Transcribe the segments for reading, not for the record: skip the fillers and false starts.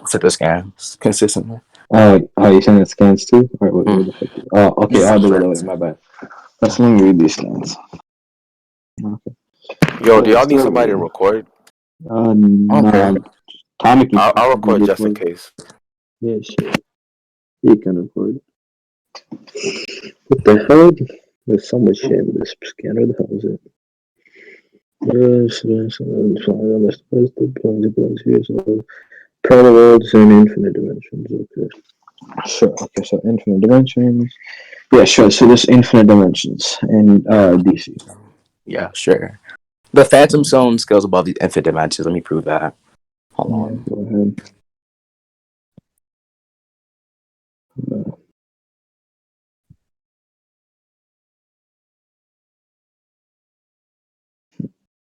set the scans consistently. You send the scans too? Alright, what the fuck? Oh, okay. Wait, my bad. Let me read these scans. Okay. Yo, do y'all need somebody to record? Nah. Tommy can. I'll record just in case. Yeah, shit. He can record. What the hell? There's so much shit in this scanner. The hell is it? Parallel worlds and infinite dimensions. Okay. Sure. Okay. So infinite dimensions. Yeah. Sure. So there's infinite dimensions in DC. Yeah, sure. The Phantom Zone scales above the infinite dimensions. Let me prove that. Hold on. Go ahead.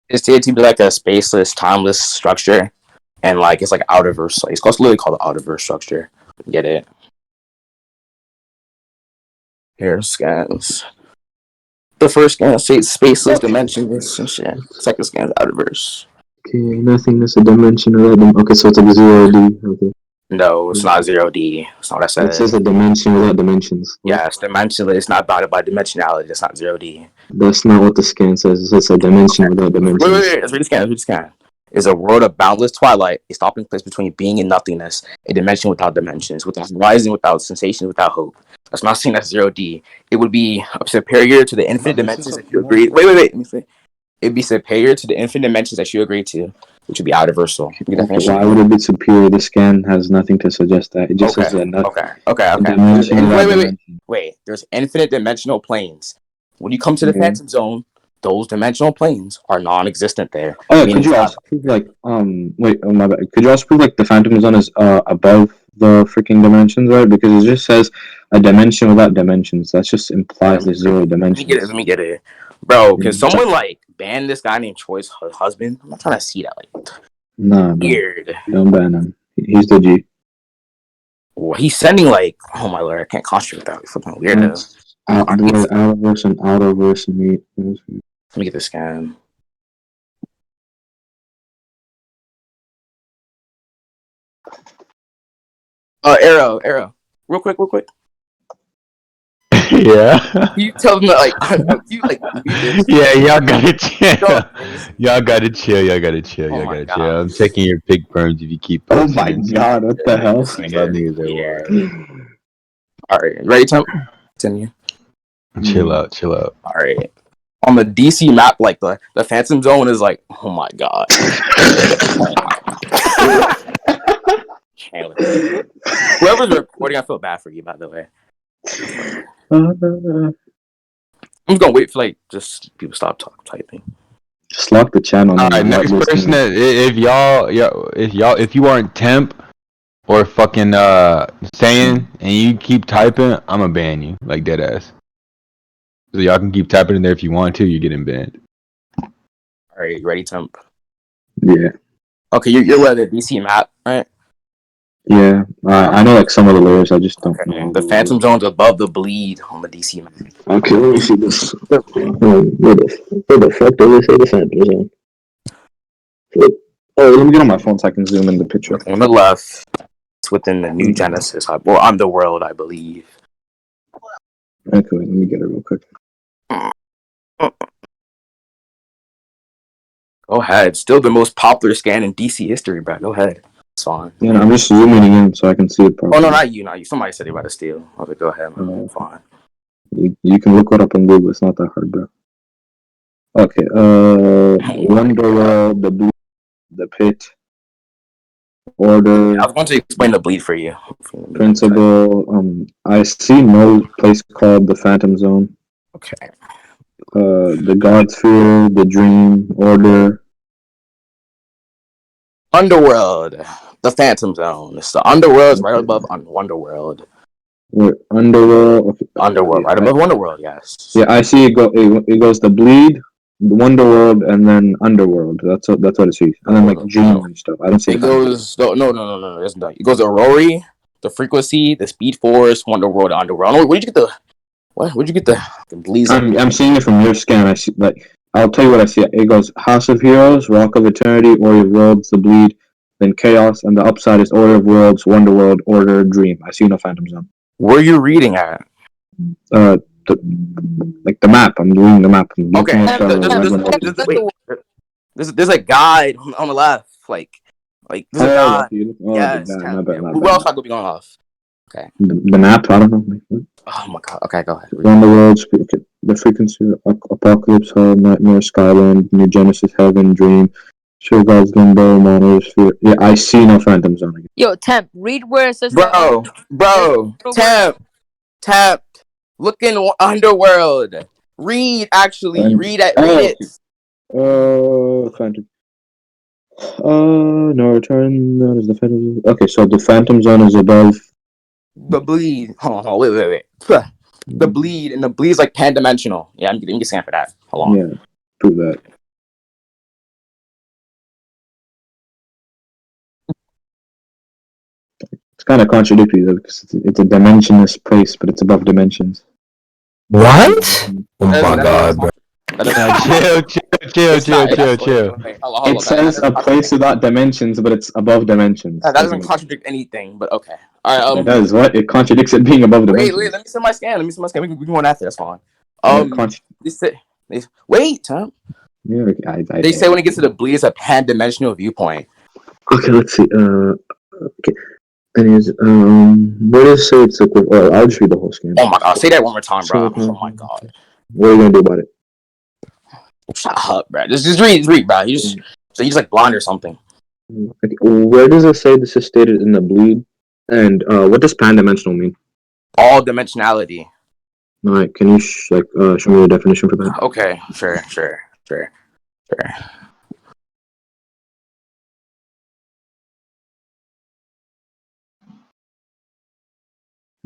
It's said to be like a spaceless, timeless structure, and like it's like outerverse. Like, it's literally called the outerverse structure. Get it? Here scans. The first scan states spaceless dimensions and shit. Second scan is outerverse. Okay, nothingness, a dimension without them. Okay, so it's like 0D. Okay. No, it's not 0D. That's not what I said. It says a dimension without dimensions. Yeah, it's dimensionless. It's not bounded by dimensionality. That's not 0D. That's not what the scan says. It says a dimension without dimensions. Wait. Let's read the scan. Is a world of boundless twilight, a stopping place between being and nothingness, a dimension without dimensions, without horizon, without sensation, without hope. That's not saying that's 0D. It would be superior to the infinite dimensions if you agree. Wait. Let me say. It'd be superior to the infinite dimensions that you agree to, which would be outerversal. Why would it be superior? The scan has nothing to suggest that. It just says that Okay. Wait. There's infinite dimensional planes. When you come to the Phantom Zone, those dimensional planes are non-existent there. Oh, could you also prove my bad. Could you also prove like the Phantom Zone is above the freaking dimensions, right? Because it just says a dimension without dimensions. That just implies there's zero dimensions. Let me get it. Bro, can someone like ban this guy named Choi's husband? I'm not trying to see that. Like, nah, weird. Don't ban him. He's the G. Well, he's sending like, oh my lord, I can't concentrate with that. Fucking weirdo. Outerverse and outerverse and meet. Let me get this scan. Arrow. Real quick. Yeah. You tell them that, Yeah, y'all gotta chill. Y'all gotta chill. I'm checking your pig perms if you keep. Oh my god, what the hell? Alright, ready, Temp? Continue. Chill out. Alright. On the DC map, like the Phantom Zone is like, oh my god. Whoever's recording, I feel bad for you, by the way. I'm just gonna wait for like just people stop typing. Just lock the channel. All right, next person. If you aren't Temp or fucking Saiyan and you keep typing, I'ma ban you like dead ass. So y'all can keep typing in there if you want to. You're getting banned. All right, you ready, Temp? Yeah. Okay, you're aware of the DC map, right? Yeah, I know like some of the layers. I just don't know. The Phantom Zone's above the bleed on the DC map. Okay, let me see this. Where the fuck do they say the Phantom Zone? Oh, let me get on my phone so I can zoom in the picture. On the left, it's within the New Genesis, or Underworld, I believe. Okay, let me get it real quick. Go ahead. Still the most popular scan in DC history, bro. Go ahead. It's fine. Yeah, I'm just zooming in so I can see it properly. Oh, no, not you. Somebody said they about to steal. I was like, go ahead, man. Fine. You can look it up on Google. It's not that hard, bro. Okay, Wonderworld, the Pit, Order. I was going to explain the bleed for you. Principle. I see no place called the Phantom Zone. Okay. The God Sphere, the Dream, Order. Underworld, the Phantom Zone. It's the Underworld's right above Wonderworld. Underworld. Okay. Underworld, right above Wonderworld. Yes. Yeah, I see it goes the Bleed, the Wonderworld, and then Underworld. That's what it sees, and then like Dream and stuff. I don't see it. Goes no. It's not. It goes Aurori, the Frequency, the Speed Force, Wonderworld, Underworld. Where'd you get the? What? Where'd you get the Bleeds? I'm seeing it from your scan. I see like I'll tell you what I see. It goes House of Heroes, Rock of Eternity, Warrior of Worlds, the Bleed, then chaos, and the upside is order of worlds, wonder world, order, dream. I see no phantom zone. Where are you reading at? Like the map. I'm reading the map. I'm looking Okay, at there's a guide on the left. Like there's a guide. the Yes, guy. Temp. My bad. Who else I could be going off? Okay. The map. I don't know. Oh my god. Okay, go ahead. Wonder worlds, the frequency, apocalypse, hell, nightmare, skyland, new genesis, heaven, dream. Sure, God's limbo, monosphere. Yeah, I see no phantom zone. Yo, Temp, read where it says Bro, Temp, look in Underworld. Read it. Phantom. No return. No, is the phantom. Okay, so the phantom zone is above the bleed. Hold on, wait. The bleed, and the bleed is like pan-dimensional. Yeah, I'm getting a scan for that. Hold on. Yeah, prove that. It's kind of contradictory though, because it's a dimensionless place, but it's above dimensions. What? Oh my god, bro. Chill. It says a place without dimensions, but it's above dimensions. That doesn't contradict anything, but okay. All right. It does. What? It contradicts it being above dimensions. Wait. Let me see my scan. We can go on after. That's fine. Wait, Tom. Yeah, they say when it gets to the bleed, it's a pan-dimensional viewpoint. Okay, let's see. Okay. Anyways, what does it say? It's like, I'll just read the whole scan. Oh my god, say that one more time, bro. Oh my god. What are you gonna do about it? Shut up, bro. Just read, bro. You just like blind or something. Where does it say this is stated in the bleed? And what does pan-dimensional mean? All dimensionality. Alright, can you show me the definition for that? Okay, sure.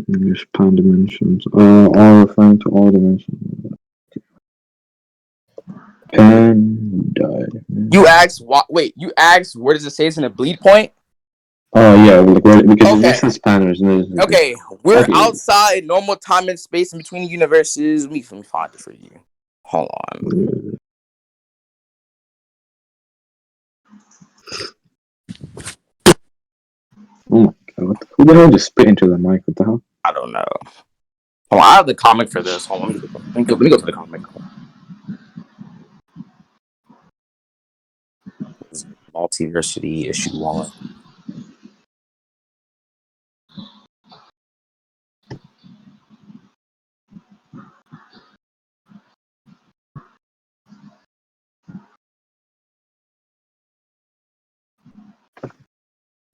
Use pan-dimensions. All referring to all dimensions. Pan-dimension. You asked what? Wait, you asked where does it say it's in a bleed point? Oh yeah, because this is panels. Okay, we're outside normal time and space in between universes. Let me find it for you. Hold on. Oh my god! Who the hell just spit into the mic? What the hell? I don't know. Hold on, I have the comic for this. Hold on, let me go to the comic. Multiversity issue 1.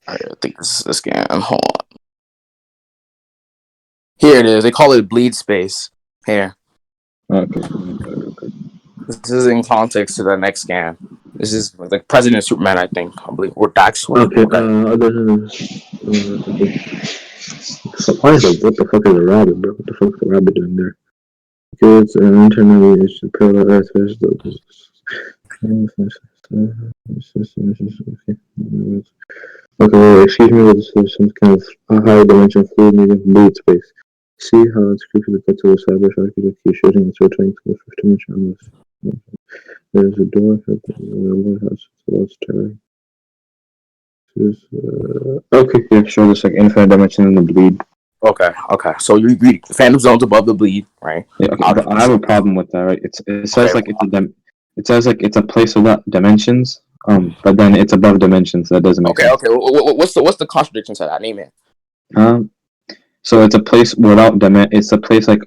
I think this is the scan. Hold on. Here it is. They call it bleed space. Here. Okay. This is in context to the next scan. This is like President Superman, I think. I believe. Or Dax. Okay. Other than okay. Why is what the fuck is a rabbit, bro? What the fuck is a rabbit doing there? Okay, it's an internal issue. Parallel Earth. Okay, excuse me, this is some kind of higher dimension fluid medium bleed space. See how it's creepy to cut to the cyber shark keep shooting it's returning to the fifth dimension. There's a door at the house. So it's terror. Okay, yeah, show this like infinite dimension in the bleed. Okay. So you agree Phantom Zone's above the bleed, right? Yeah, okay, but I have a problem with that, right? It says like it's a place without dimensions. But then it's above dimensions. That doesn't make sense. Okay. What's the contradiction to that? Name it. So it's a place without it's a place like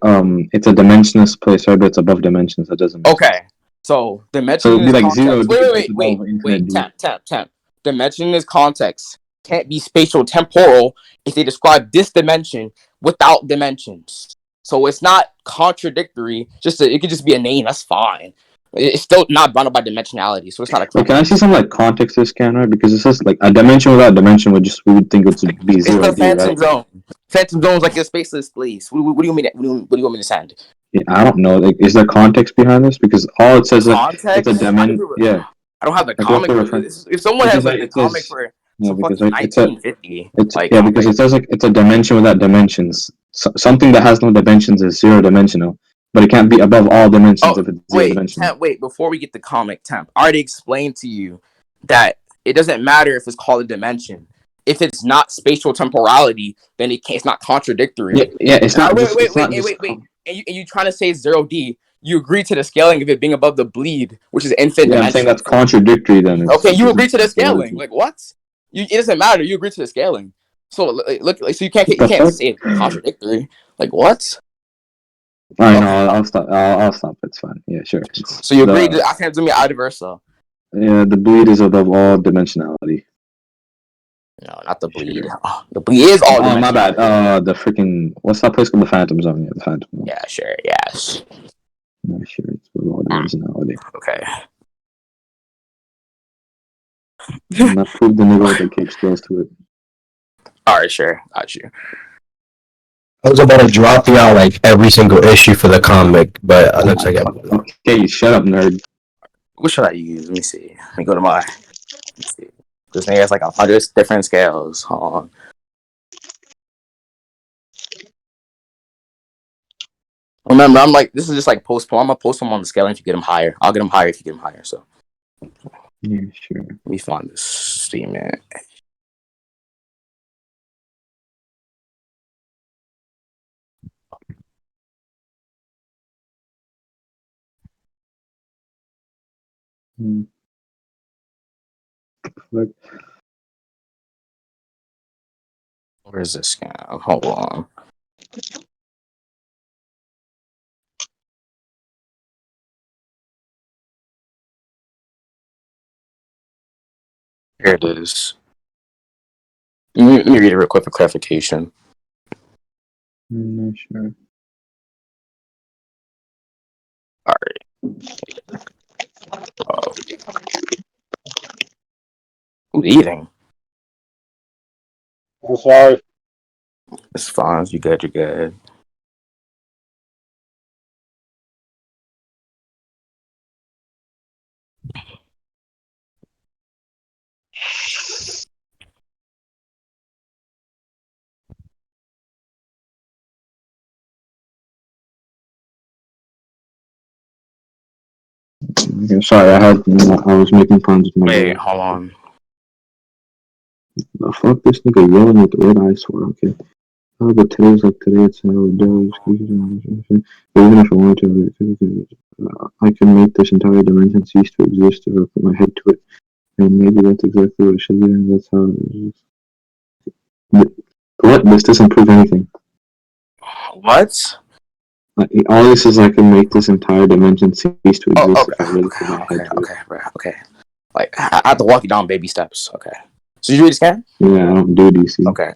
it's a dimensionless place, right? But it's above dimensions. That doesn't make sense. So dimension. So it'd be like zero. Wait. Temp. Dimension is context. Can't be spatial temporal if they describe this dimension without dimensions. So it's not contradictory. It could just be a name. That's fine. It's still not bound up by dimensionality, so it's not a. Wait, can I see some like context to this scan, right? Because it says like a dimension without dimension we would think it would be zero. It's the Phantom Zone. Phantom Zone is like a spaceless place. What do you mean? What do you want me to send? Yeah, I don't know. Like, is there context behind this? Because all it says like it's a dimension. Yeah. I don't have the comic. If someone has like the comic for. Yeah, because like, 1950. Because it says like it's a dimension without dimensions. Something that has no dimensions is zero dimensional, but it can't be above all dimensions if it's zero dimensional. Wait, before we get the comic, Temp, I already explained to you that it doesn't matter if it's called a dimension. If it's not spatial temporality, then it's not contradictory. Yeah, it's not. Wait. And you trying to say 0D? You agree to the scaling of it being above the bleed, which is infinite. Yeah, I'm saying that's contradictory. Then okay, you agree to the scaling. Like what? It doesn't matter. You agree to the scaling. So look, so you can't say it's contradictory. Like what? All right, no, I'll stop. I'll stop. It's fine. Yeah, sure. So you agree that I can't do me vice versa. Yeah, the bleed is above all dimensionality. No, not the bleed. Sure. The bleed is all. Oh, my bad. The freaking what's that place called? The Phantom Zone. Yeah, the Phantom Zone. Yeah, sure. Yes. No, sure. It's above all dimensionality. Okay. And that proved the nigga with the cake skills to it. All right, sure. Got you. I was about to drop you out like every single issue for the comic, but it looks like okay, shut up, nerd. What should I use? Let me see. Let me go to my. Let's see. This thing has like 100 different scales. Hold on. Remember, I'm like, this is just like postpone. I'm gonna post them on the scale if you get them higher. I'll get them higher if you get them higher. So. Yeah, sure. Let me find this statement. Look. Where's this scale? Hold on. Here it is. Let me read it real quick for clarification. No, sure. Alright. Who's eating? I'm sorry. It's fine. You're good. You're good. Okay, sorry, I was making plans with my Wait, brother. hold on. The fuck this nigga yelling with the red eye swear, okay. Oh, but today's like today, it's how it does. But even if I wanted to, I can make this entire dimension cease to exist if I put my head to it. And maybe that's exactly what it should be, and that's how it is. But what? This doesn't prove anything. What? All this is I can make this entire dimension cease to exist if I really put my head to it. Okay. Like, I have to walk you down baby steps. Okay. So you read this scan? Yeah, I don't do DC. Okay.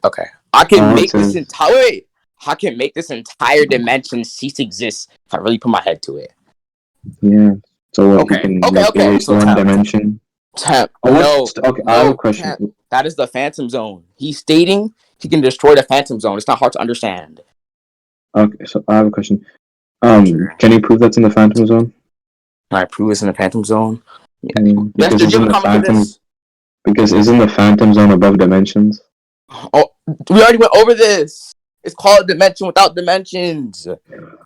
I can make this entire. Wait. I can make this entire dimension cease to exist if I really put my head to it. Yeah. So what? Okay. You can erase So one dimension. Temp. Okay, I have a question. Temp. That is the Phantom Zone. He's stating he can destroy the Phantom Zone. It's not hard to understand. Okay, so I have a question. Can you prove that's in the Phantom Zone? Can I prove it's in the Phantom Zone? Yeah. Because isn't the Phantom Zone above dimensions? Oh, we already went over this. It's called Dimension Without Dimensions.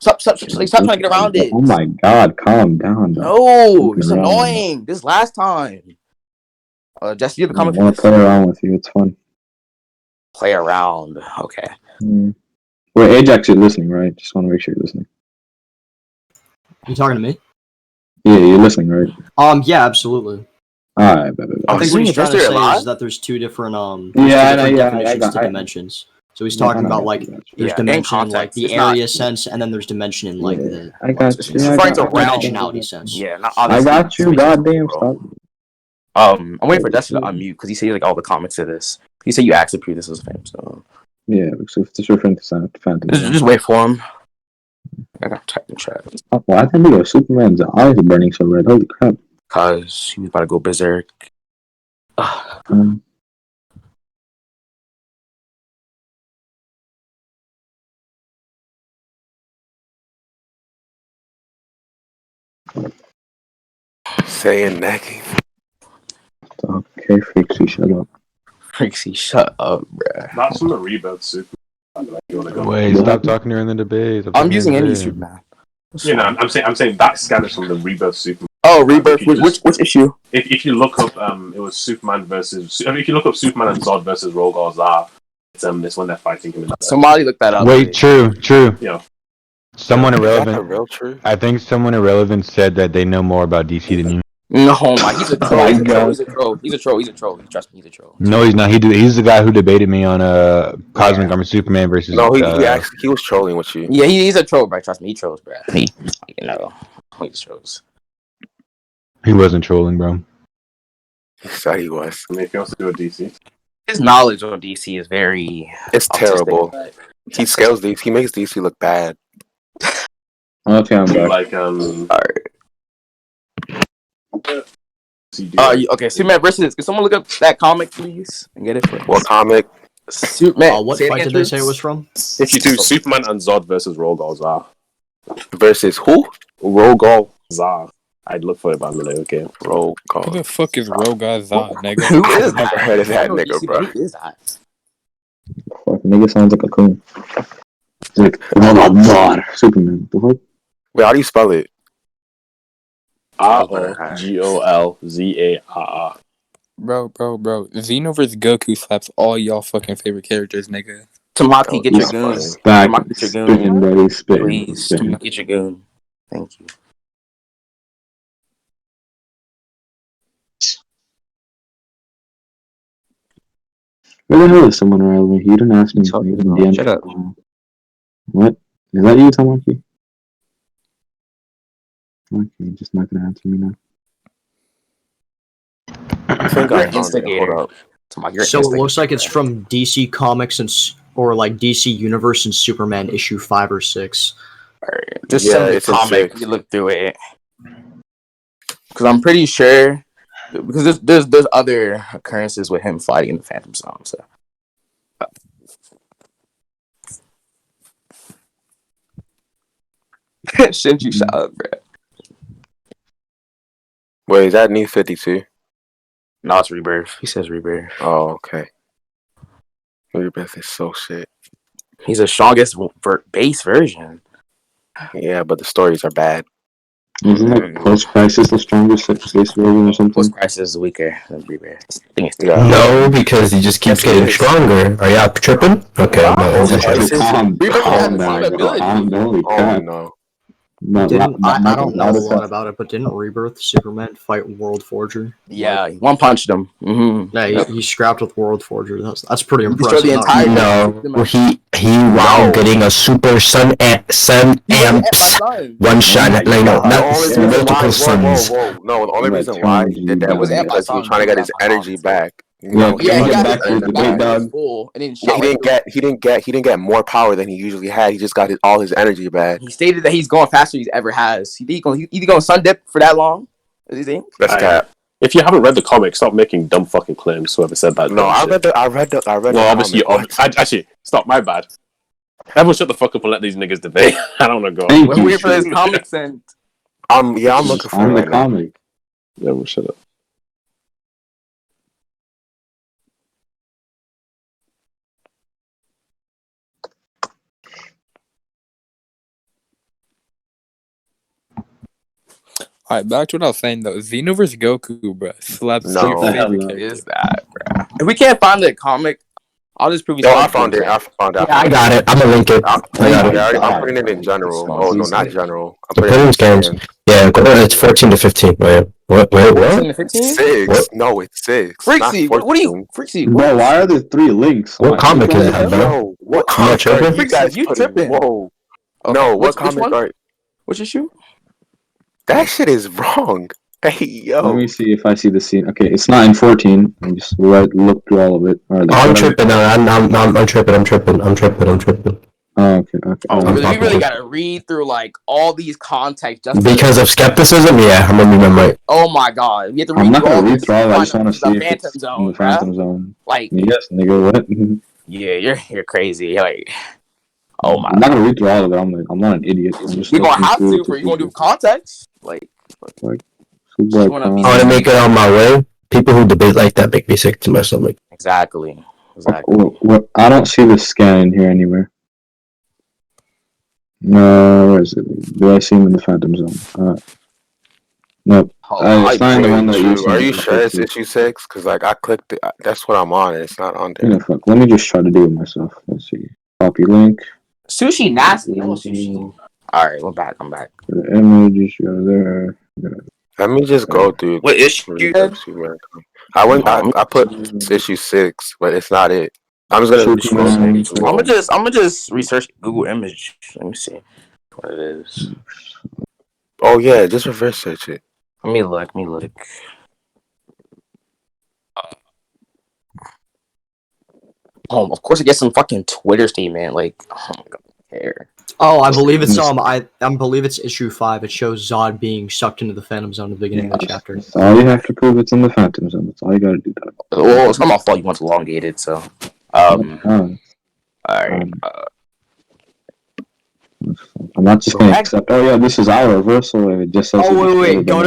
Stop trying to get around it. Oh my god, calm down. No, it's annoying. This last time. Jesse, you have a comment? I want to play around with you. It's fun. Play around. Okay. Wait, Ajax, you're listening, right? Just want to make sure you're listening. You talking to me? Yeah, you're listening, right? Yeah, absolutely. Alright, I think what he's trying to say is that there's two different definitions to dimensions. So he's talking about like there's dimension in like the area sense, and then there's dimension in like the dimensionality sense. Yeah, I got you. Goddamn, stop. I'm waiting for Jesse to unmute because he said like all the comments to this. He said you asked to prove this was fame. So yeah, because if it's referring to Phantom. Just wait for him. I got to type in chat. Why did Superman's eyes are burning so red? Holy crap! Cause he was about to go berserk. Saying necking. Okay, Freaksy, shut up. Freaksy, shut up, bruh. That's from the Rebirth Super. Wait, stop talking during the debate. I'm using any Superman. You know, I'm saying that scan is from the Rebirth Super. Oh, Rebirth. Which issue? If you look up, it was Superman versus. If you look up Superman and Zod versus Rogar Zar, it's when they're fighting him. Somebody look that up. Wait, true. Yeah. Someone Is irrelevant. that the real truth? I think someone irrelevant said that they know more about DC than you. No, he's a troll. He's a troll. He's a troll. Trust me, he's a troll. No, he's not. He's the guy who debated me on Cosmic Armor Superman versus. No, he was trolling with you. Yeah, he's a troll, bro. Trust me, he trolls, bro. He just trolls. He wasn't trolling, bro. He said he was. I mean, if he wants to do a DC, his knowledge on DC is very. It's terrible. He scales DC. He makes DC look bad. Okay, I'm back. Like Okay, Superman versus. Can someone look up that comic, please, and get it? What comic? Superman. What fight did they say it was from? If you do Superman and Zod versus Rogar Zar. Versus who? Rogar Zar. I'd look for it, but I'm like, okay, Rogar. Who the fuck is Rogar Zod, nigga? Who is I've never heard of that nigga, bro. Who is that? Fuck, nigga sounds like a coon. It's like, oh my god, Superman. The fuck? Wait, how do you spell it? ROGOLZARR. Bro. Xenoverse Goku slaps all y'all fucking favorite characters, nigga. Tamaki, get your goon. Back. Tamaki, get your Spitting, goon. bro. He's spitting. Please, Tamaki, get your goon. Thank you. Where the hell is someone relevant? You didn't ask me. Shut up. What? Is that you, Tamaki? Okay, just not gonna answer me now. I think You're I an found it. instigator. Hold up. Tamaki, you're So an it looks like it's instigator. from DC Comics or like DC Universe and Superman issue 5 or 6. Alright, just Yeah, send the it's in comic. 6. You look through it. Because I'm pretty sure. Because there's other occurrences with him fighting in the Phantom Zone. So. Shinji, shut up, bro. Wait, is that New 52? No, it's Rebirth. He says Rebirth. Oh, okay. Rebirth is so shit. He's the strongest base version. Yeah, but the stories are bad. Isn't like Post Crisis the strongest space version or something? Post Crisis is weaker than Rebirth. I think it's Yeah. No, because he just keeps getting stronger. Are y'all tripping? Okay, I'm not over Crisis. Calm Rebirth has the down, same ability. holy Oh crap. no. I I don't know a lot about it, but didn't Rebirth Superman fight World Forger? Yeah, he one punched him. Mm-hmm. Yeah, he scrapped with World Forger. That's pretty destroyed impressive. the entire. No, he while getting a super sun amps one shot. Like no, not multiple suns. No, the only reason why he did that was because he was trying to get his energy back. Yeah, Yeah, he got back his to the big dog. full, and then Yeah, he didn't get more power than he usually had. He just got all his energy back. He stated that he's going faster than he ever has. He going sun dip for that long? What do you think? That's cap. If you haven't read the comic, stop making dumb fucking claims. Whoever said that? No, I read the. Well, obviously, actually, stop. My bad. Everyone, shut the fuck up and let these niggas debate. I don't want to go. We're waiting for his comics and. I'm looking for the comic. Yeah, we'll shut up. Alright, back to what I was saying though. Xenoverse Goku, bro, slaps No. your favorite What character. is that, bro? If we can't find the comic, I'll just prove. I found it. Yeah, I got it. I'm gonna link it. I got it. I'm putting it in general. Oh no, not general. I'm Put it in scans. Yeah, it's 14 to 15. Wait, what? 6. What? No, it's 6. Freaksy, what are you? Freaksy, Bro, why are there 3 links? What comic is that, bro? Yo, what I'm not comic are tripping. you guys You putting? tripping. Whoa. Okay, No, what which comic one? are? Which issue? That shit is wrong. Hey yo. Let me see if I see the scene. Okay, it's not in 14. I just look through all of it. I'm tripping. I'm tripping. Oh, okay. We really gotta read through like all these contexts just Because of skepticism, yeah, I'm gonna be right. Oh my god, we have to read I'm not through all gonna read this through all. I just want to the see if Phantom it's Zone, in the Phantom Zone. Like, yes, nigga, what? yeah, you're crazy. Like, oh my. I'm not gonna read through all of it. I'm not an idiot. I'm just We're gonna looking have through to it for you gonna do context. Like, Super you wanna be- I want to make it on my way. People who debate like that make me sick to my stomach. exactly. I don't see the scan in here anywhere. No, where is it? Do I see him in the Phantom Zone? Nope. Hold on, It's not the one that you Are sent. you sure it's issue 6? Because like I clicked it. That's what I'm on. And it's not on there. Yeah, fuck. Let me just try to do it myself. Let's see. Copy link. Sushi nasty. I want sushi. Alright, I'm back. The image you go there. Let me just go through. What issue? I put issue 6, but it's not it. I'm just gonna scroll. I'm gonna just research Google image. Let me see what it is. Oh yeah, just reverse search it. Let me look. Of course I get some fucking Twitter statement. Like, oh my god, I care. Oh, I believe it's I believe it's issue 5. It shows Zod being sucked into the Phantom Zone at the beginning of the chapter. That's all you have to prove. It's in the Phantom Zone. That's all you gotta do. Well, it's not my fault. You want elongated, so. Alright. I'm not just gonna accept. Oh yeah, this is our reversal. It just says. Oh wait. Go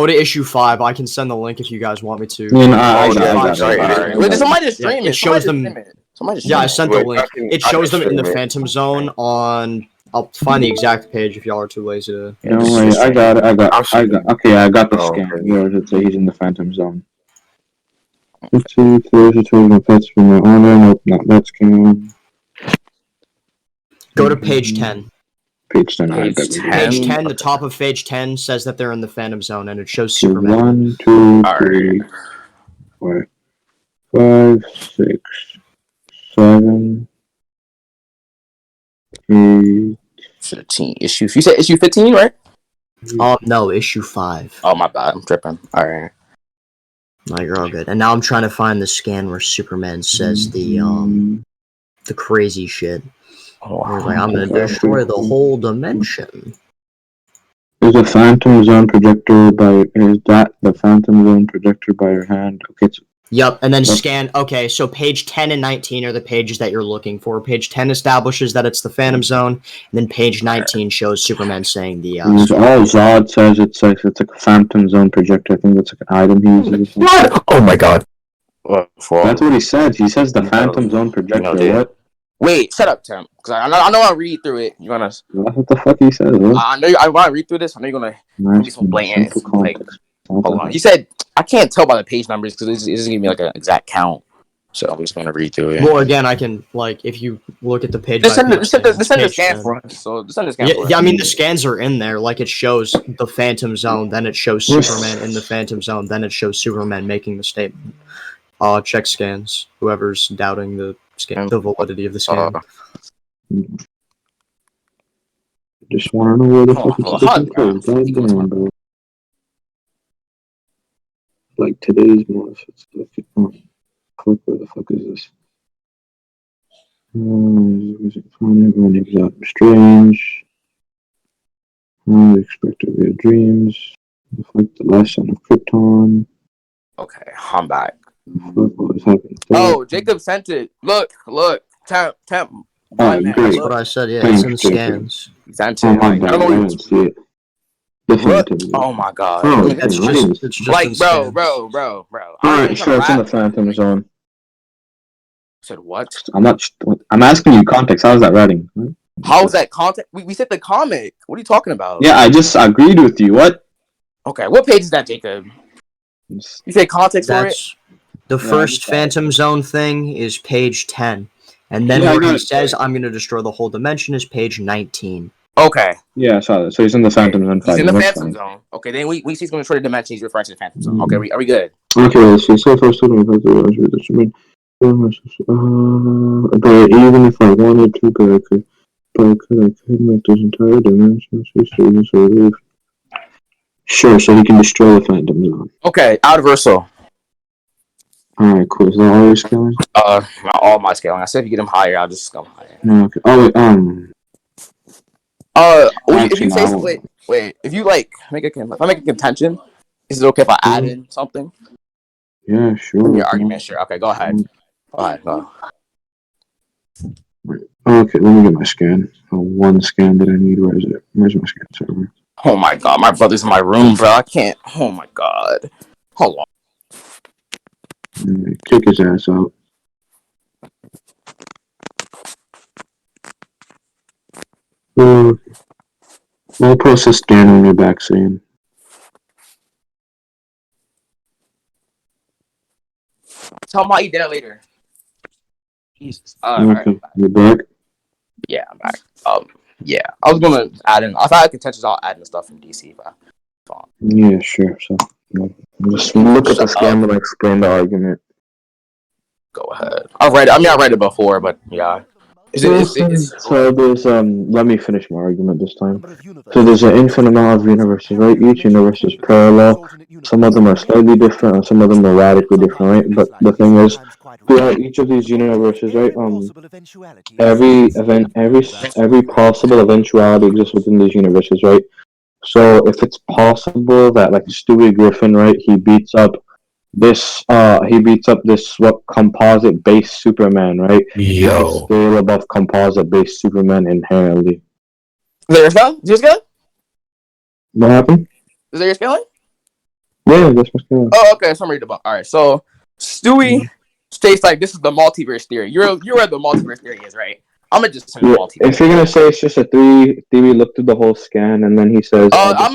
to issue 5. I can send the link if you guys want me to. Wait, somebody just stream it. It shows them. Yeah, I sent the link. It shows them in the Phantom Zone on. I'll find the exact page if y'all are too lazy to. No worry, I got it. Okay, I got the scan. Yeah, it says he's in the Phantom Zone. Let's see if there's a total of pets from my honor. Nope, not that scan. Go to page 10. Page 10. Page 10. The top of page 10 says that they're in the Phantom Zone, and it shows Superman. 1, 2, 3, 4, 5, 6, 7, 8, 15 issue. You said issue 15, right? No, issue 5. Oh my bad, I'm tripping. All right. No, you're all good. And now I'm trying to find the scan where Superman says the crazy shit. He's like, I'm gonna destroy the whole dimension. There's a Phantom Zone projector is that the Phantom Zone projector by your hand? Okay. Yep, and then scan. Okay, so page 10 and 19 are the pages that you're looking for. Page 10 establishes that it's the Phantom Zone, and then page 19 shows Superman saying the. All Zod says it's like a Phantom Zone projector. I think that's like an item he uses. What? Oh my god. That's what he said. He says the Phantom Zone projector. What? Wait, shut up, Temp. Because I know I'll read through it. You're gonna. What the fuck he says? I know I want to read through this. I know you're gonna give me some blatant. Like, hold on. He said I can't tell by the page numbers because it doesn't give me like an exact count. So I'm just gonna read through it. Well, again, I can if you look at the page. Just send the scan for us. So send the scan. Yeah, I mean the scans are in there. Like it shows the Phantom Zone, then it shows Superman in the Phantom Zone, then it shows Superman making the statement. Check scans. Whoever's doubting the validity of the scan. Just want to know where the fuck is the bro. Like today's month. Fuck, where the fuck is this? Strange. Expected real dreams. Like the last son of Krypton. Okay, I'm back. What is happening? Oh, Jacob sent it. Look, Temp. That's what I said. Yeah, it's in the scans. Sent it. I don't know. I didn't see it. Oh my god. It's just like, bro. Alright, sure, it's in the Phantom Zone. Said what? I'm asking you context. How's that writing? How's that context? We said the comic. What are you talking about? Yeah, I just agreed with you. What? Okay, what page is that, Jacob? You say context for it? The first Phantom Zone thing is page 10. And then where he says, I'm going to destroy the whole dimension is page 19. Okay. Yeah, I saw that. So he's in the Phantom Zone. He's in the Phantom Zone. Okay, then we see he's going to destroy the dimension. He's referring to the Phantom Zone. Okay, are we good? Okay, let's see. So first, but even if I wanted to, I could make this entire dimension. Sure, so he can destroy the Phantom Zone. Okay, Outversal. Alright, cool. Is that all your scaling? Not all my scaling. I said if you get him higher, I'll just scale him higher. Okay. Oh, wait, if you say wait, if you like if I make a contention, is it okay if I add in something? Yeah, sure. Your argument, sure. Okay, go ahead. Go. Okay, let me get my scan. One scan that I need. Where is it? Where's my scan server? Oh my god, my brother's in my room, bro. I can't. Oh my god. Hold on. Kick his ass out. We'll post a scan on your back saying. Tell him I'll eat dinner later. Jesus. Okay, you back? Yeah, I'm back. Yeah, I was gonna add in. I thought I could touch all adding stuff from DC, but yeah, sure. So just look at the scan and explain the argument. Go ahead. I read it before, but yeah. So there's let me finish my argument this time. So there's an infinite amount of universes, right? Each universe is parallel. Some of them are slightly different, and some of them are radically different, right? But the thing is, throughout each of these universes, right? Every event, every possible eventuality exists within these universes, right? So if it's possible that like Stewart Griffin, right, he beats up this composite based Superman, right? He's still above composite based Superman inherently. Is that your scale? Is your scale? What happened? Is that your scaling? Yeah, that's my scale. Oh, okay. So I'm reading about. All right. So Stewie states like this is the multiverse theory. You're where the multiverse theory is, right? I'm gonna just send the multiverse. If you're gonna say it's just a theory, look through the whole scan, and then he says, I'll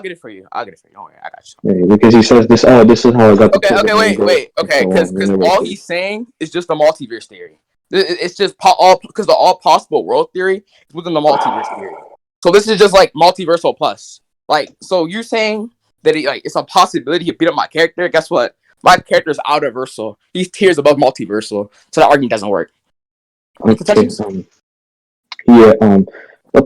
get it for you. Don't worry, I got you. Yeah, because he says this. Oh, this is how I got. Okay, wait. Okay, because all he's saying is just the multiverse theory. It's just because the all possible world theory is within the multiverse theory. So this is just like multiversal plus. Like, so you're saying that it's a possibility he beat up my character. Guess what? My character is outerversal. He's tiers above multiversal. So that argument doesn't work. Okay, what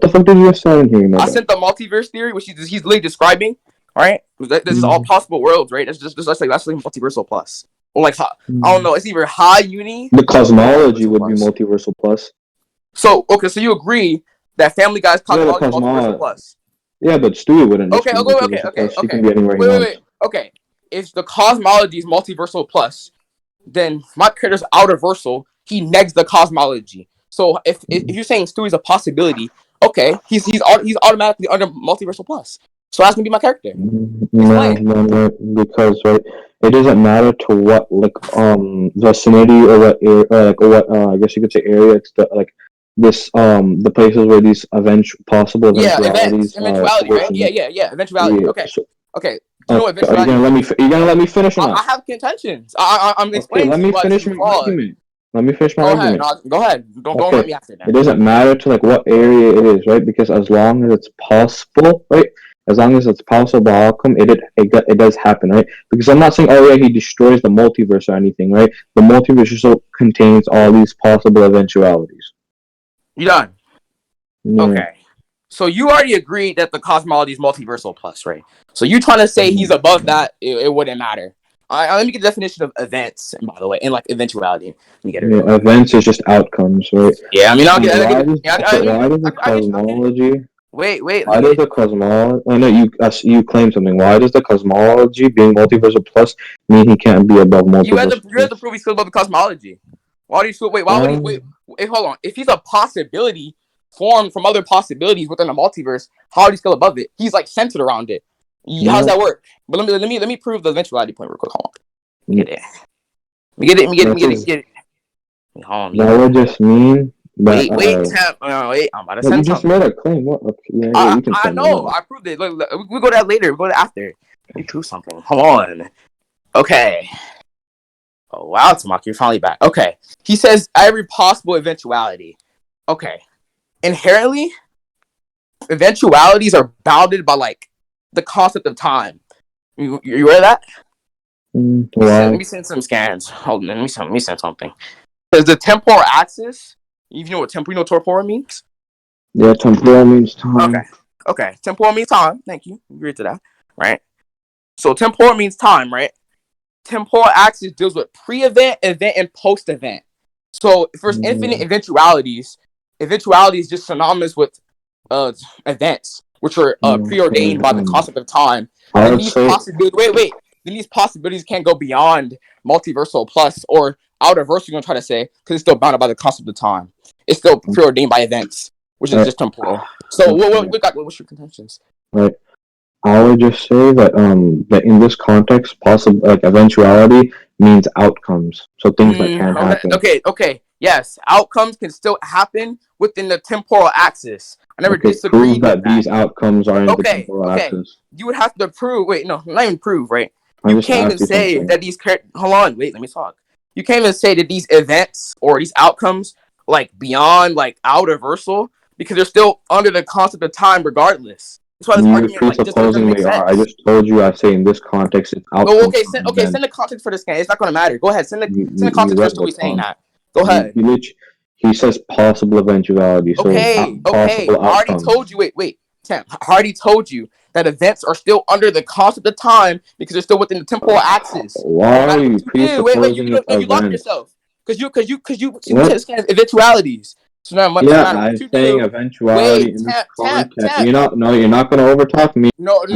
the fuck did you say in here? I sent the multiverse theory, which he's literally describing. All right, this is all possible worlds, right? That's like multiversal plus, or like I don't know. It's either high uni. The cosmology would be multiversal plus. So so you agree that Family Guy's cosmology is multiversal plus? Yeah, but Stewie wouldn't. Okay. He can be anywhere he wants. Okay, if the cosmology is multiversal plus, then my character's outerversal. He negs the cosmology. So if you're saying Stewie's a possibility, okay, he's automatically under multiversal plus. So that's gonna be my character. No, because right, it doesn't matter to what vicinity or what I guess you could say area. It's the places where these possible eventualities. Eventuality, right? Yeah. Eventuality. Yeah, okay. Okay. You know what eventuality? You're gonna let me finish or not? I have contentions. I'm explaining. Let me finish my argument. Let me finish my argument. Go ahead. Don't let me after that. It doesn't matter to what area it is, right? Because as long as it's possible, right? As long as it's possible outcome, it does happen, right? Because I'm not saying, he destroys the multiverse or anything, right? The multiverse also contains all these possible eventualities. You done? Yeah. Okay. So you already agreed that the cosmology is multiversal plus, right? So you trying to say he's above that? It wouldn't matter. Let me get the definition of events, by the way, and eventuality. Let me get it. Yeah, events is just outcomes, right? Yeah, I mean, I'll get it. Why does the cosmology? Wait. Why does the cosmology? I know you claim something. Why does the cosmology being multiversal plus mean he can't be above multiversal? You have to prove he's still above the cosmology. Why do you still wait? Why would he wait? Wait, hold on. If he's a possibility formed from other possibilities within the multiverse, how are he still above it? He's like centered around it. How does that work? But let me prove the eventuality point real quick. Hold on. Get it. Let me get it. That would just mean that. Wait, Temp. Wait, I'm about to send you just made a claim. What? Okay, you can I know. I proved it. Look, we'll go to that later. We'll go to after. Let me prove something. Hold on. Okay. Oh, wow, Tamaki, you're finally back. Okay. He says every possible eventuality. Okay. Inherently, eventualities are bounded by, the concept of time. You aware of that? Wow. Let me send some scans. Hold on, let me send something. Because the temporal axis, you know what temporal means? Yeah, temporal means time. Okay. Temporal means time. Thank you. Agree to that. Right? So temporal means time, right? Temporal axis deals with pre-event, event, and post-event. So if there's infinite eventualities is just synonymous with events, which are preordained by the concept of time. And these possibilities can't go beyond multiversal plus or outerversal, you're going to try to say, because it's still bounded by the concept of time. It's still preordained by events, which is just temporal. So what's your contentions? Right. I would just say that that in this context, eventuality means outcomes. So things that can happen. Okay. Yes, outcomes can still happen within the temporal axis. I never Okay, disagreed prove that with that. these outcomes are in the Okay, temporal okay. axis. You would have to prove. Wait, no, not even prove. Right? I You just can't even asked you say something. that these. Hold on, wait. Let me talk. You can't even say that these events or these outcomes like beyond like out-versal because they're still under the concept of time, regardless. That's why this You argument like just doesn't presupposing make they sense. are. I just told you. I say in this context, it's No, outcomes. okay, send the context for this game. It's not going to matter. Go ahead, send the context for Stewie saying that. Go ahead. He says possible eventuality. So Okay. possible I already outcomes. told you. Wait. Temp. I already told you that events are still under the concept of time because they're still within the temporal axis. Why are you presupposing it's You locked events? yourself because you said this kind of eventualities. So now, no matter I'm what you saying do, eventuality in this Temp. context. You're not gonna overtalk me. No. Let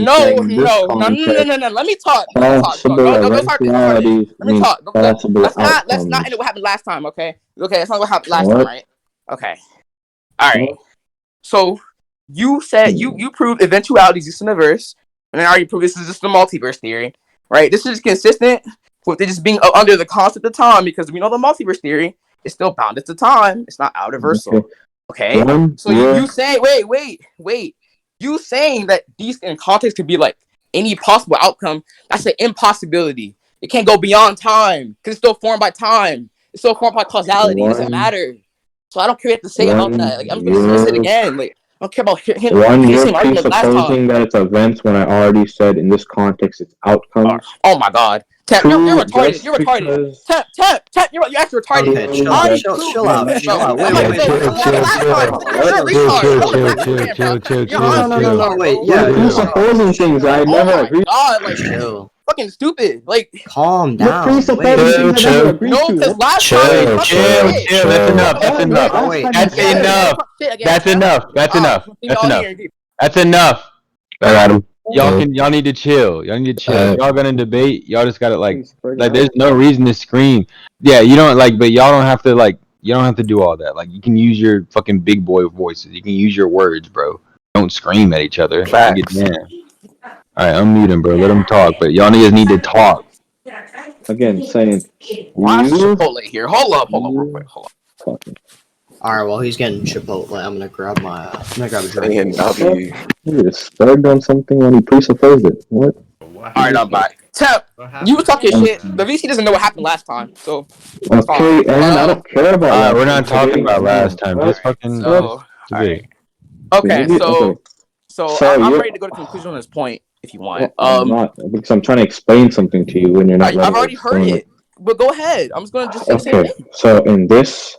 me talk. Possible Don't start this. Let me means talk. possible Let's not outcomes. end what happened last time. Okay. That's not what happened last time, right? Okay. All right. So you said you proved eventuality exists in the verse, and I already proved this is just the multiverse theory, right? This is consistent with it just being under the concept of time because we know the multiverse theory is still bounded to time. It's not out-versal. Okay. So you say, wait. You saying that these in context could be like any possible outcome? That's an impossibility. It can't go beyond time because it's still formed by time. It's still formed by causality. It doesn't matter. So I don't care what you have to say about that. Like I'm gonna dismiss it again. Like I don't care about him. You're presupposing that it's events when I already said in this context it's outcomes. Oh my god. Temp, you're retarded. You're retarded. Temp, you're actually retarded. Okay, chill out. Wait. No, wait. Yeah. You're presupposing things I never agreed. God, like chill. Fucking stupid. Like calm down. Chill. No, because last time Chill. That's enough. I got him. Y'all need to chill. Y'all gonna debate. Y'all just gotta like there's no reason to scream. Yeah, you don't but y'all don't have to you don't have to do all that. Like you can use your fucking big boy voices. You can use your words, bro. Don't scream at each other. Facts. Alright, unmute him, bro. Let him talk. But y'all niggas need to talk. Again, saying why is Chipotle here? Hold up, real quick. Hold up. Alright, while he's getting Chipotle, I'm gonna grab a drink. He just started on something when he presupposed it. What? Alright, I'm back. Temp, you were talking shit. The VC doesn't know what happened last time, so okay, and I don't care about that. We're not talking about last time. Just fucking Okay, so I'm ready to go to conclusion on this point if you want. I'm not, because I'm trying to explain something to you when you're not. I've already heard it, but go ahead. I'm just gonna say the same thing. So in this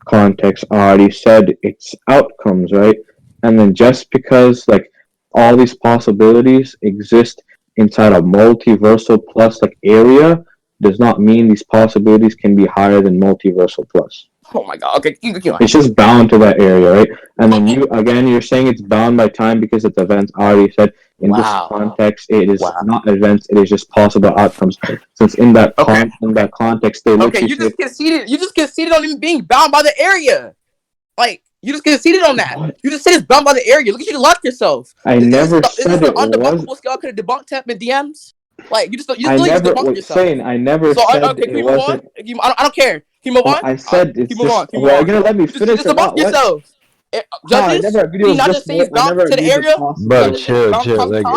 context, I already said it's outcomes, right? And then just because all these possibilities exist inside a multiversal plus area does not mean these possibilities can be higher than multiversal plus. Oh my god. Okay, it's just bound to that area, right? And then you're saying it's bound by time because it's events. I already said in this context it is not events, it is just possible outcomes. Since in that context they okay, you just conceded on even being bound by the area. Like you just conceded on that. You just said it's bound by the area. Look at you locked yourself. I never said it was. Undebunkable skill could have debunked Temp in DMs. Like you just debunked yourself. I never said it wasn't. I don't care. Can you move on? I said it's just. Are you gonna let me finish? Just debunk yourself. Judges, you not just say it's bound to the area. Bro, chill.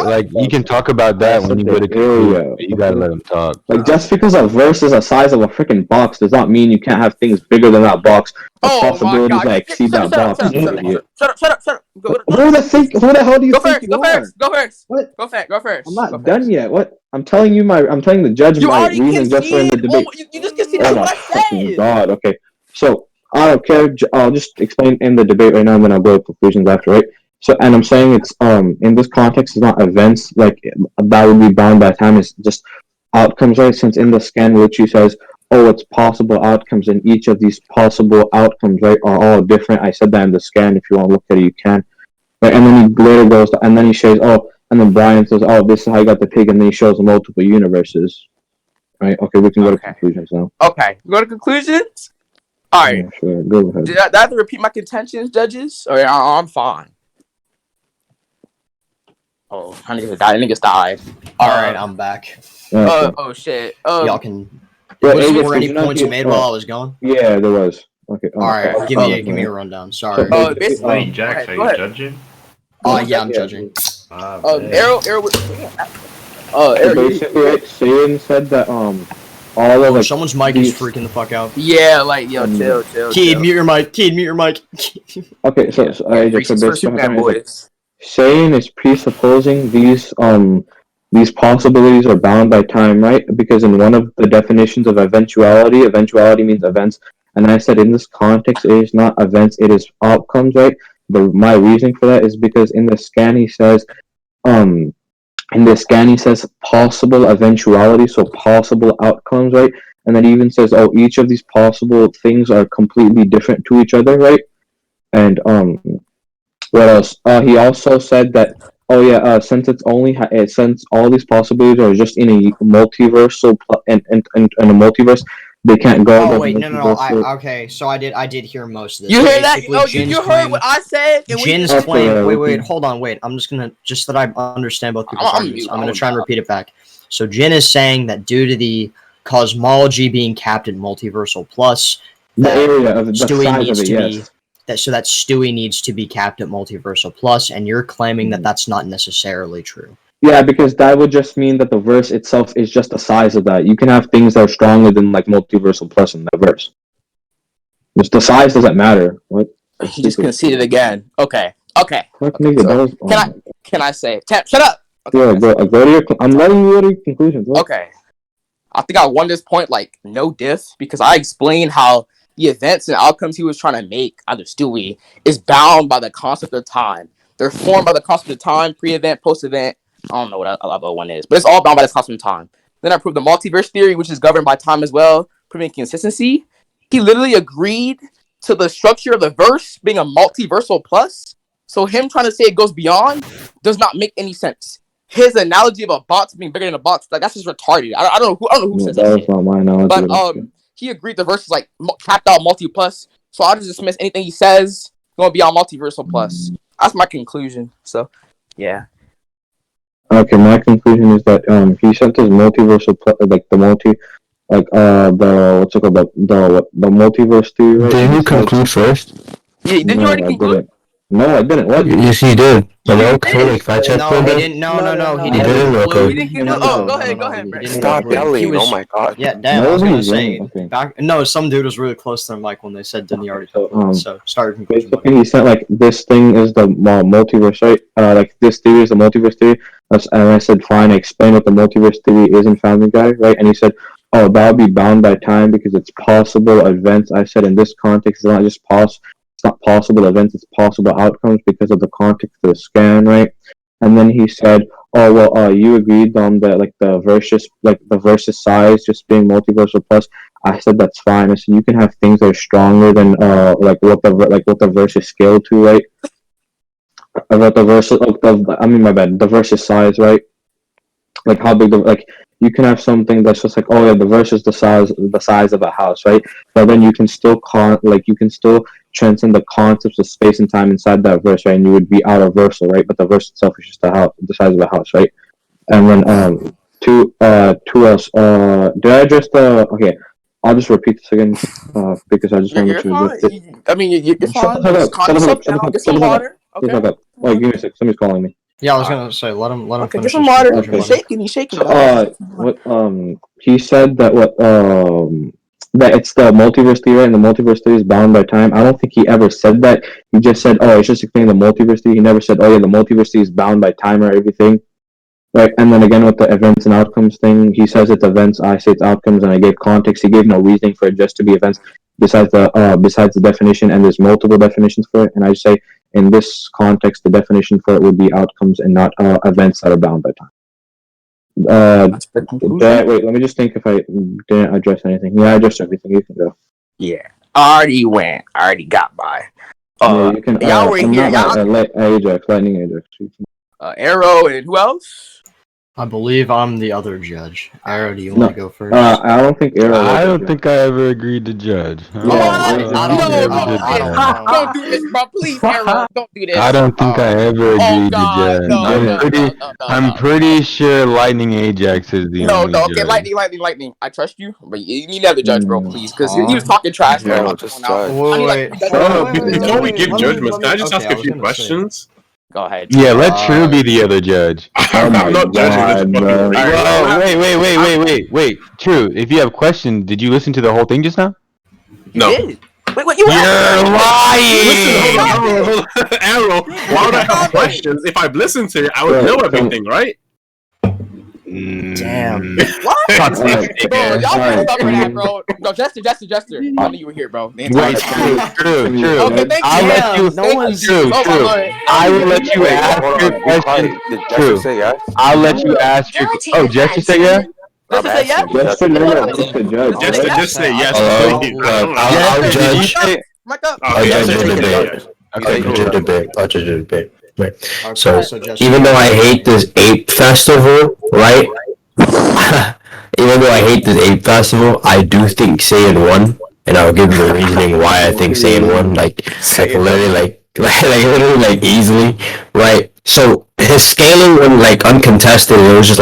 Like you can talk about that when you go to conclusion, but you gotta let him talk. Like just because a verse is the size of a freaking box does not mean you can't have things bigger than that box. Possibilities that exceed that box. Shut up. Who the hell do you think you are? Go first. What? Go first. I'm not done yet. What? I'm telling the judge my reason just for in the debate. You just conceded what I said. God. Okay. So I don't care. I'll just explain in the debate right now, and then I'll go to conclusions after, right? So, and I'm saying it's in this context, it's not events that would be bound by time. It's just outcomes, right? Since in the scan, which he says, it's possible outcomes, and each of these possible outcomes, right, are all different. I said that in the scan. If you want to look at it, you can. Right? And then he later goes, and then he shows, and then Brian says, this is how you got the pig, and then he shows multiple universes. Right? Okay, we can go to conclusions now. Okay, go to conclusions. All right. Yeah, sure. Go ahead. Did I have to repeat my contentions, judges? Or I'm fine. Oh, I niggas died. All right, I'm back. Oh shit. Y'all can. Was there any points you made while I was gone? Yeah, there was. Okay. All right, give me a rundown. Sorry. Wait, Jax, are you judging? Yeah, I'm judging. Arrow. So basically, right, Saiyan said that all of like Someone's mic is freaking the fuck out. Yeah, like yo, chill. Kid, mute your mic. Kid, mute your mic. Okay, so for Superman boys. Saiyan is presupposing these possibilities are bound by time, right? Because in one of the definitions of eventuality means events, and I said in this context it is not events, it is outcomes, right? My reasoning for that is because in the scan he says possible eventuality, so possible outcomes, right? And then he even says, oh, each of these possible things are completely different to each other, right? And what else? He also said that, since it's only since all these possibilities are just in a multiversal in a multiverse, they can't go. Oh wait, no. Okay, so I did hear most of this. You hear that? Oh, Jin's you heard what I said? Jin's claim. Wait. Hold on. Wait. I'm just gonna just that I understand both people's arguments. I'm gonna try and repeat it back. So Jin is saying that due to the cosmology being capped at multiversal plus, the area of the Stewie size needs of it, to yes. be that Stewie needs to be capped at multiversal plus, and you're claiming that that's not necessarily true. Yeah, because that would just mean that the verse itself is just the size of that. You can have things that are stronger than like multiversal plus in that verse. Just the size doesn't matter. What? He just conceded again. Okay. Can I say? Temp, shut up. Okay, yeah, go to your. I'm letting you go to your conclusions. What? Okay. I think I won this point like no diff because I explained how the events and outcomes he was trying to make, either Stewie, is bound by the concept of time. They're formed by the concept of time, pre-event, post-event. I don't know what other one is, but it's all bound by the concept of time. Then I proved the multiverse theory, which is governed by time as well, proving consistency. He literally agreed to the structure of the verse being a multiversal plus. So him trying to say it goes beyond does not make any sense. His analogy of a box being bigger than a box, like that's just retarded. I don't know who says that shit. Not my analogy. But he agreed the verse is like capped out multi plus. So I'll just dismiss anything he says going beyond multiversal plus. That's my conclusion. So yeah. Okay, my conclusion is that he sent his multiversal the multiverse theory. Right? Did you conclude first? Yeah, didn't you already conclude? No, I didn't. What? Yes, you did. Hello, fact check. No, he didn't. No, he didn't. He didn't conclude. Oh, go ahead, bro. Stop yelling! Oh my god. Yeah, damn. I was gonna say some dude was really close to the mic when they said didn't he already conclude. So start conclusion. Basically, he said like this thing is the multiverse, right? Like this theory is the multiverse theory. And I said, fine. I explained what the multiverse theory is in Family Guy, right? And he said, oh, that'll be bound by time because it's possible events. I said in this context, it's not just it's not possible events, it's possible outcomes because of the context of the scan, right? And then he said, oh well, you agreed on the versus size just being multiversal plus. I said that's fine. I said you can have things that are stronger than what the verse is scaled to, right? About the versus, the versus size, right? Like how big you can have something that's just like, oh yeah, the verse is the size of a house, right? But then you can still transcend the concepts of space and time inside that verse, right? And you would be out of versal, right? But the verse itself is just the size of a house, right? And then to us, did I address the? Okay, I'll just repeat this again because I just want to make sure. I mean, you're fine. Get some water. Okay. Wait, give me a sec. Somebody's calling me. Yeah, I was gonna say let him Okay, finish. get some water. He's shaking. He said that that it's the multiverse theory and the multiverse theory is bound by time. I don't think he ever said that. He just said, oh, it's just explaining the multiverse theory. He never said, oh yeah, the multiverse theory is bound by time or everything. Right, and then again with the events and outcomes thing, he says it's events, I say it's outcomes, and I gave context. He gave no reasoning for it just to be events besides the definition, and there's multiple definitions for it. And I say in this context, the definition for it would be outcomes and not events that are bound by time. Wait, let me just think if I didn't address anything. Yeah, I addressed everything. You can go. Yeah, I already got by. You can. Y'all were here. Ajax, Lightning Ajax. Arrow and who else? I believe I'm the other judge. Arrow, do you want to go first? I don't think Arrow. I don't think I ever agreed to judge. Don't do this, bro. Please, Arrow. Don't do this. I don't think I ever agreed to judge. I'm pretty sure Lightning Ajax is the only judge. Okay, Lightning. I trust you, but you need another judge, bro, please, because he was talking trash, bro. Wait. Before we give judgments, can I just ask a few questions? Go ahead. Yeah, let True be the other judge. I'm not judging. Wait. True, if you have questions, did you listen to the whole thing just now? No. Wait, what you You're lying! Listen, hold on. Arrow, why would I have questions? If I've listened to it, I would know everything, right? Damn. What? Bro, y'all messed up for that, bro. No, Jester. I knew you were here, bro. Wait, true. Okay, thank I'll you. let you. True. I will let you ask your question. True. I'll let you ask your. Oh, Jester said yeah. Jester say yes. Jester, no, just a judge. Just say yes. I'll judge. I'll judge the debate. Right. So even though I hate this ape festival, right? Even though I hate this ape festival, I do think Saiyan won, and I'll give you the reasoning why I think Saiyan won. Like literally, easily, right? So his scaling when uncontested, it was just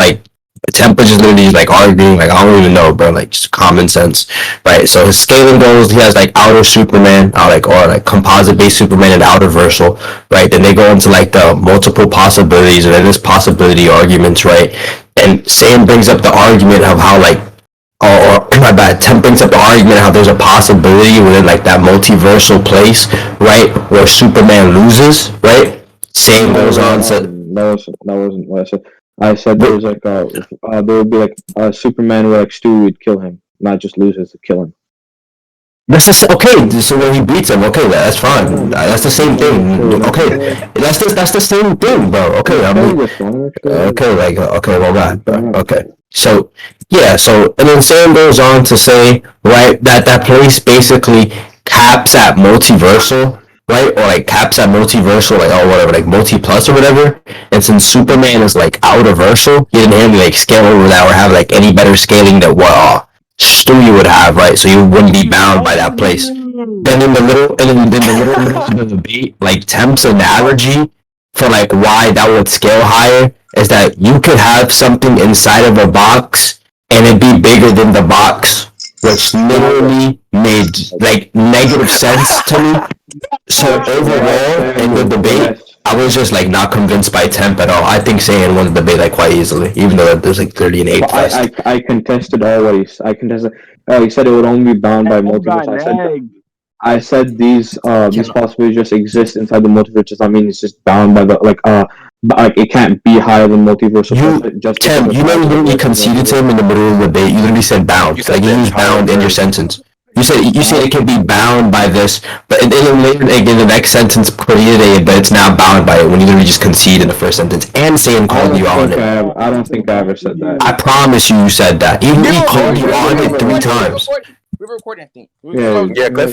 Temp was just literally arguing, I don't even know, bro, just common sense, right? So his scaling goes, he has outer Superman, or composite based Superman and outer Versal, right? Then they go into the multiple possibilities, and then there's possibility arguments, right? And Sam brings up the argument of how my bad, Temp brings up the argument how there's a possibility within that multiversal place, right, where Superman loses, right? Sam goes on to that wasn't what I said. I said there was there would be a Superman where Stu would kill him, not just loses to kill him. That's okay. So when he beats him, okay, that's fine. That's the same thing. Okay, that's the same thing, bro. Okay, well bad, bro. Okay, so yeah, and then Sam goes on to say, right, that place basically caps at multiversal. Right, or caps at multiversal, whatever, multi plus or whatever. And since Superman is outer versal, he didn't have to scale over that or have any better scaling than what Stewie would have, right? So you wouldn't be bound by that place. Then in the little debate, Temp's analogy for why that would scale higher is that you could have something inside of a box and it'd be bigger than the box, which literally made negative sense to me. So overall, in the debate, I was just not convinced by Temp at all. I think Saiyan won the debate quite easily, even though there's 30 and 8 fest. I contested always. He said it would only be bound by multiverse. I said these possibilities just exist inside the multiverse. Does not mean it's just bound by the it can't be higher than multiverse. Temp, you literally conceded to him in the middle of the debate. You literally said bound. You used bound in your sentence. You said it can be bound by this, but in the next sentence created it, but it's now bound by it when you literally just concede in the first sentence. And Saiyan called you on it. I don't think I ever said that. I promise you said that. Even he called you on it 3 times. We were recording, I think. Yeah,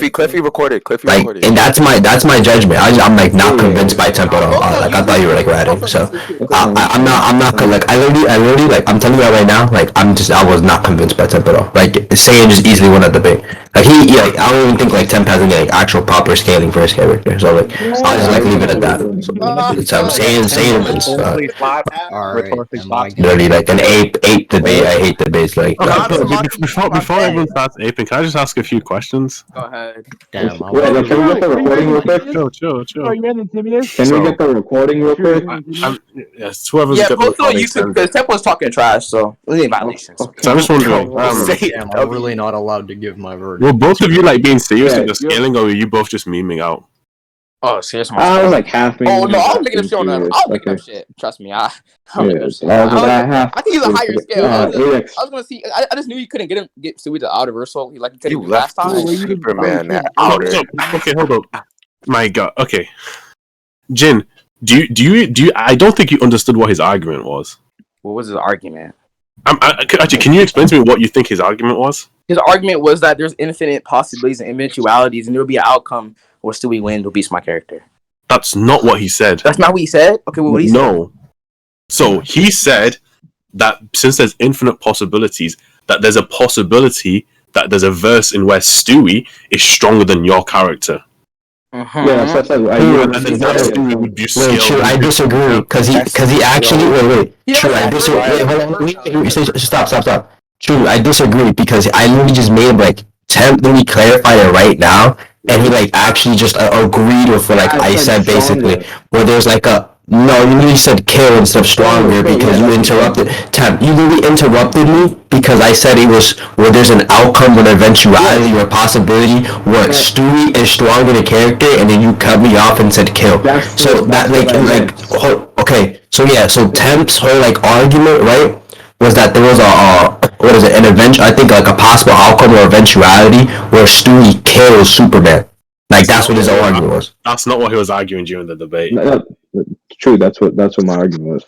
Cliffy recorded. And that's my judgment. I'm not convinced by Temp at all. I thought you were ratting. So I'm not gonna I literally I'm telling you right now. I was not convinced by Temp at all. Saiyan just easily won that debate. I don't even think Temp has any actual proper scaling for his character. So I'll just leave it at that. So, Saiyan wins. Literally an ape debate. I hate debates Before everyone starts aping, can I just ask a few questions? Go ahead. Damn. Can we get the recording real quick? Chill. Can we get the recording real quick? Yes, whoever's post it on YouTube because Temp was talking trash, so we need violations. So I'm just wondering. I'm really not allowed to give my verdict. Were both of you being serious with the scaling, or were you both just memeing out? Oh, serious? I was half memeing. Oh no, I was making up shit on them. I was making up shit. Trust me, I think he's a higher scale. I was gonna see. I just knew you couldn't get Stewie to outer versal. He couldn't last time. Superman outer. Okay, hold up. My God. Okay, Jin, do you? I don't think you understood what his argument was. What was his argument? Actually, can you explain to me what you think his argument was? His argument was that there's infinite possibilities and eventualities, and there will be an outcome where Stewie wins who beats my character. That's not what he said. That's not what he said? Okay, well, what he said? No. So he said that since there's infinite possibilities, that there's a possibility that there's a verse in where Stewie is stronger than your character. Yeah, that's like I disagree because he actually True, I disagree. Hold on. Stop. True, I disagree because I literally just made him like Temp. Let me clarify it right now, and he like actually just agreed with what like I said basically. Where there's like a no, you literally said kill instead of stronger because you interrupted Temp. You literally interrupted me because I said it was where there's an outcome, an eventuality, or a possibility where Stewie is stronger than character, and then you cut me off and said kill. So that okay. So yeah, so Temp's whole like argument, right, was that there was an event, I think like a possible outcome or eventuality where Stewie kills Superman. Like that's what his argument was. That's not what he was arguing during the debate. True, that's what my argument was.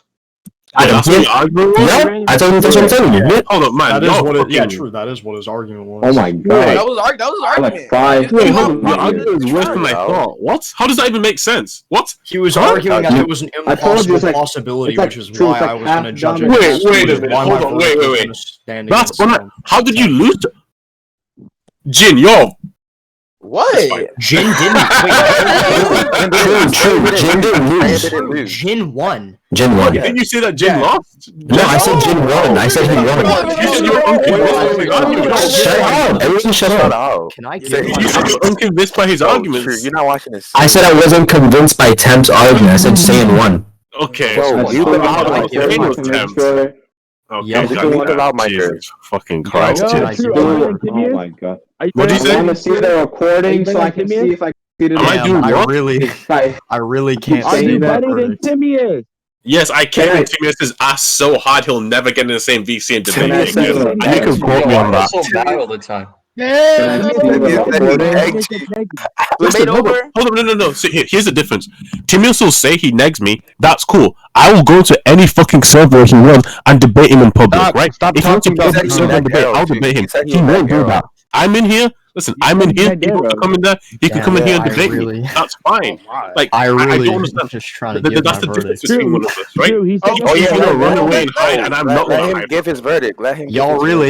That's what your argument was? Yeah, that's what I'm telling you. Hold up, man. That is what it, true. That is what his argument was. Oh my god. That was his argument. Your argument is worse than I thought. What? How does that even make sense? What? He was arguing that it was an impossible possibility, which is why I was going to judge it. Wait. That's how did you lose? Jin, yo. What? Jin didn't. Jin didn't lose. Jin won. Didn't you say that Jin lost? No, I said Jin won. I said he won. You said you were unconvinced. Shut up. Everyone shut up. Can I You said you were unconvinced by his arguments. You're not watching this. I said I wasn't convinced by Temp's argument. I said Saiyan won. Okay. You Okay. Yeah, Jesus fucking Christ. Oh my god. What did you say? I want to see the recording so I can see if I can see it. I really can't Are say you that. better than Timius? Yes, I can. Timius his ass so hard he'll never get in the same VC and debate again. And you can quote me on that. all the time. Listen, hold on, no. So here's the difference. Timius will say he negs me. That's cool. I will go to any fucking server he wants and debate him in public, right? If he wants to public server and debate, I'll debate him. He won't do that. I'm in here. Listen, I'm in here. He can come in there. He can come in here and debate me. That's fine. Like I don't understand. Just trying to give That's the my difference verdict. between one of us, right? Oh He's gonna run away and hide, and I'm not Let gonna him hide. give his verdict. Let him. Y'all really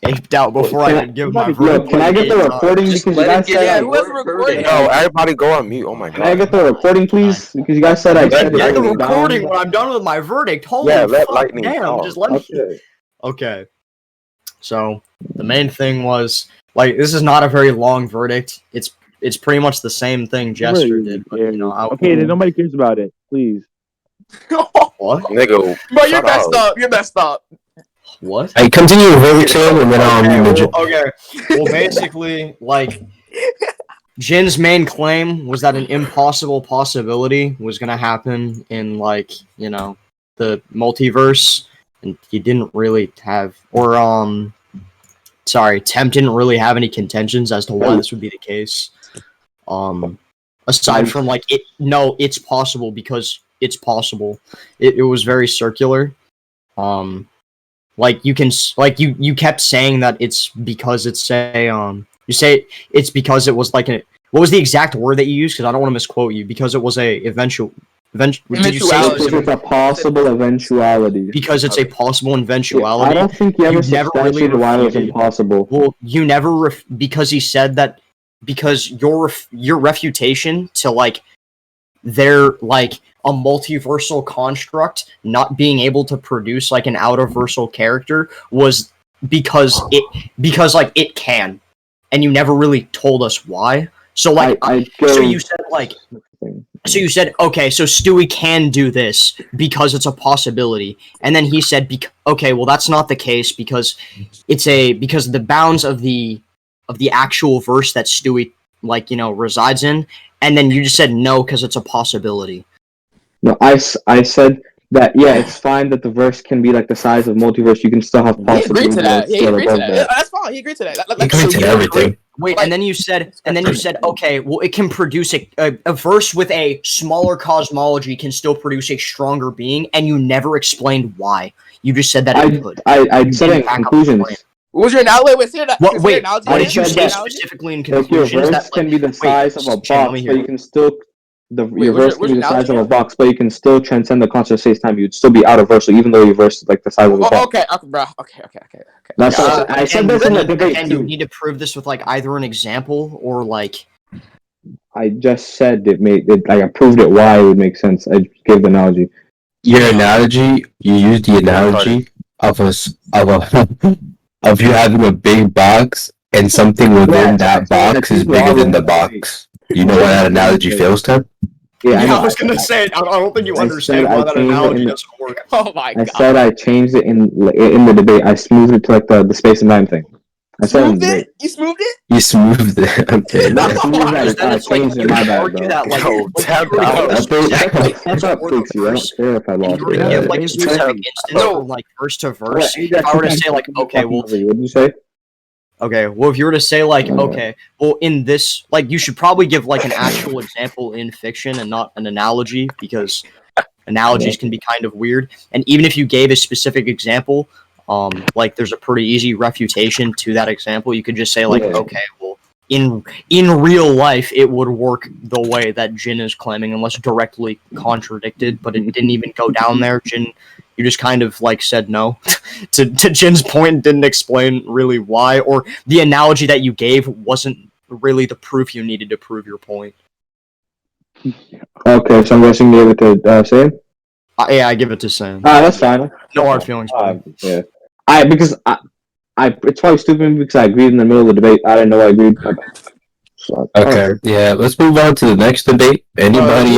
aped out before I could give my verdict. Can I get the recording because you guys said who has the recording? No, everybody go on mute. Oh my god. Can I get the recording, please? Because you guys said I said Get the recording when I'm done with my verdict. Holy let fuck, Lightning damn, talk. just let me. Okay. So the main thing was like this is not a very long verdict. It's pretty much the same thing Jester did, but you know. Okay, then nobody cares about it. Please. What? Nigga. Bro, you're messed up. You're messed up. What? I continue with verdict Sam and then Okay. Well, basically, like Jin's main claim was that an impossible possibility was gonna happen in like the multiverse, and he didn't really have Temp didn't really have any contentions as to why this would be the case. Aside from like it's possible because it's possible. It was very circular. Like you kept saying that it's because it's you say it's because it was like what was the exact word that you used? Because I don't want to misquote you. Because it was a eventuality. It's a possible eventuality. Because it's a possible eventuality. I don't think you ever substantiated why it was impossible. Well, you never because he said that because your refutation to like they're like a multiversal construct not being able to produce like an outerversal character was because it can, and you never really told us why. So like So you said, okay, so Stewie can do this because it's a possibility, and then he said, okay, well that's not the case because because the bounds of the actual verse that Stewie resides in, and then you just said no because it's a possibility. No, I said that it's fine that the verse can be like the size of multiverse. You can still have possibility. He agreed to that. That's fine. He agreed to that. He agreed to everything. Wait, and then you said, okay, well, it can produce a verse with a smaller cosmology can still produce a stronger being, and you never explained why. You just said that it could. I said it in conclusions. What was your analogy? What did you say specifically in conclusions? Your verse can be the size of a box, but you can still your verse can be the size of a box, but you can still transcend the constant space-time. You'd still be out of verse, even though your verse is like the size of a box. Okay, bro. Okay. That's what I said. This in the debate and too. you need to prove this with like either an example or like. I just said I proved it why it would make sense. I gave the analogy. Your analogy, you used the analogy of you having a big box and something within that box is bigger than the box. You know why that analogy fails, Temp? Yeah, I was gonna say. I don't think you understand why that analogy doesn't work. Oh my god! I said I changed it in the debate. I smoothed it to like the space and time thing. You smoothed it? You smoothed it? You smoothed it. Okay. I changed it. My bad, bro. That's what freaks you. I don't care if I lost. You were to give like a specific instance from like verse to verse. If I were to say like, okay, well, what did you say? Okay, well, if you were to say like, okay, well, in this, like, you should probably give like an actual example in fiction and not an analogy because analogies can be kind of weird. And even if you gave a specific example, like, there's a pretty easy refutation to that example. You could just say like, okay, well, in real life, it would work the way that Jin is claiming, unless directly contradicted. But it didn't even go down there. Jin, you just kind of like said no to Jin's point, didn't explain really why, or the analogy that you gave wasn't really the proof you needed to prove your point. Okay, so I'm guessing you gave it to Sam? Yeah, I give it to Sam. That's fine. No hard feelings. Yeah. Because it's probably stupid because I agreed in the middle of the debate. I didn't know I agreed. Okay, yeah, let's move on to the next debate. Anybody